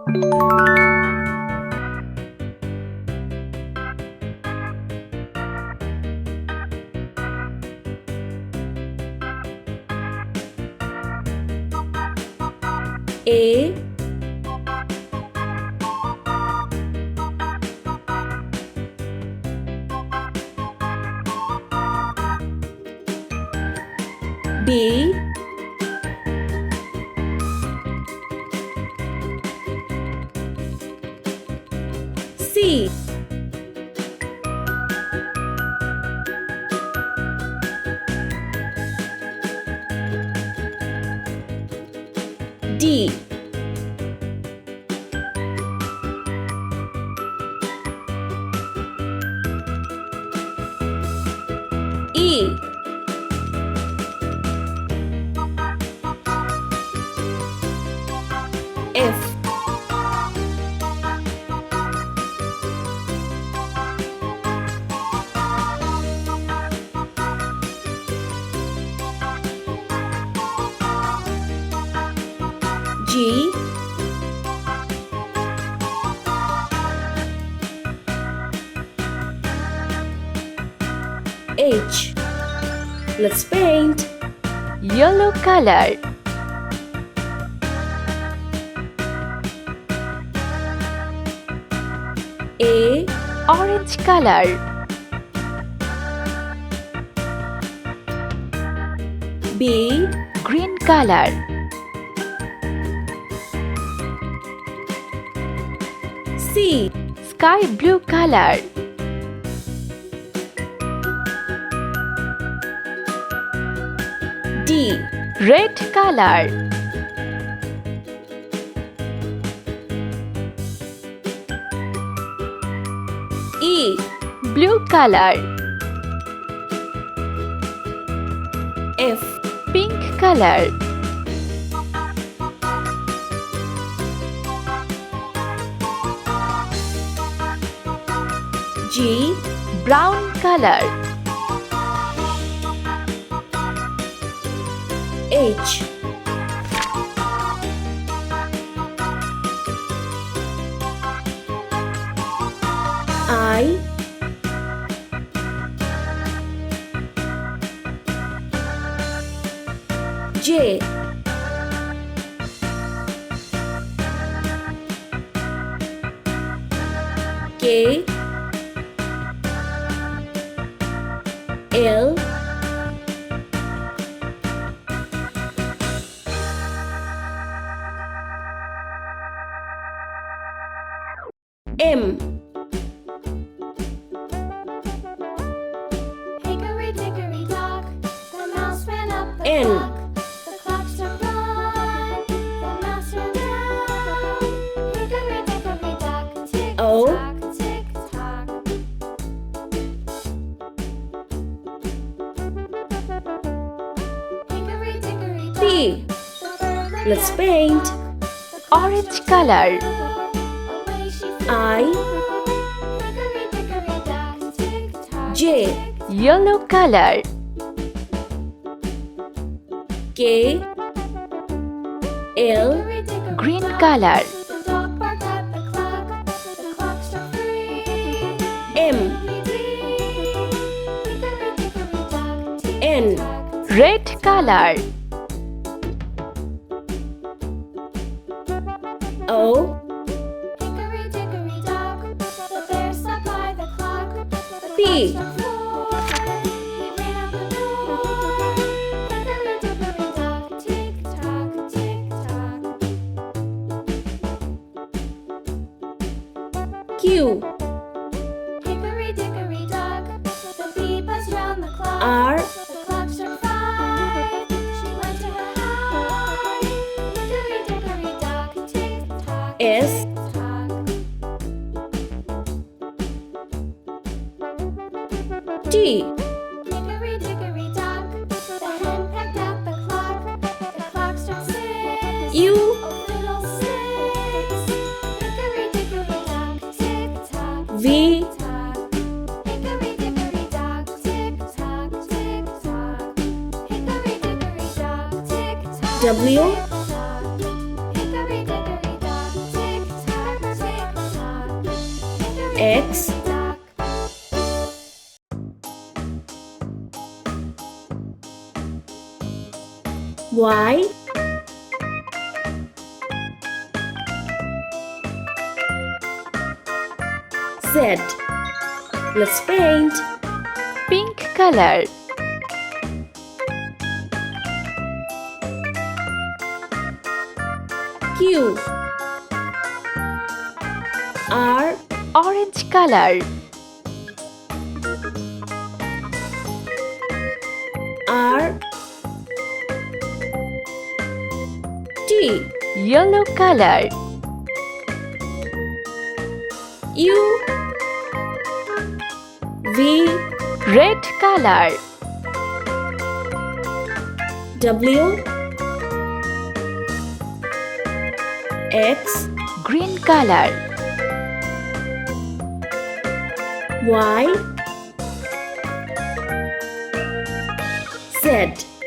A B C D E F G H. Let's paint. Yellow color. A Orange color. B Green color. C Sky blue color. D Red color. E Blue color. F Pink color. G Brown color. H I J K L M Hickory dickory dock, the mouse ran up the N clock. The clock struck one, the mouse ran down. Hickory dickory dock, tick O tock, tick tock. Hickory dickory dock, P. the bird looked Let's at the paint. clock. The clock Orange struck color. two, away she flew. I Hickory dickory dock, tick tock, J. tick Yellow color. K L Hickory dickory Green dock, color. the dog barked at the clock. The clock struck three. M N Red color. O P Q R The clock struck five. She went to her hive. Hickory dickory dock, tick tock, S tick tock. T Hickory dickory dock, the hen pecked at the clock. The clock struck six. U Oh, little six. Hickory dickory dock, tick tock, V tick tock. Hickory dickory dock, tick tock, tick tock. Hickory dickory dock, tick tock. W Hickory dickory dock, tick X, duck. Y, Z. Let's paint. Pink color. Q, R, Orange color. R, T, Yellow color. U, V, Red color. W, X, Green color. Y, Z.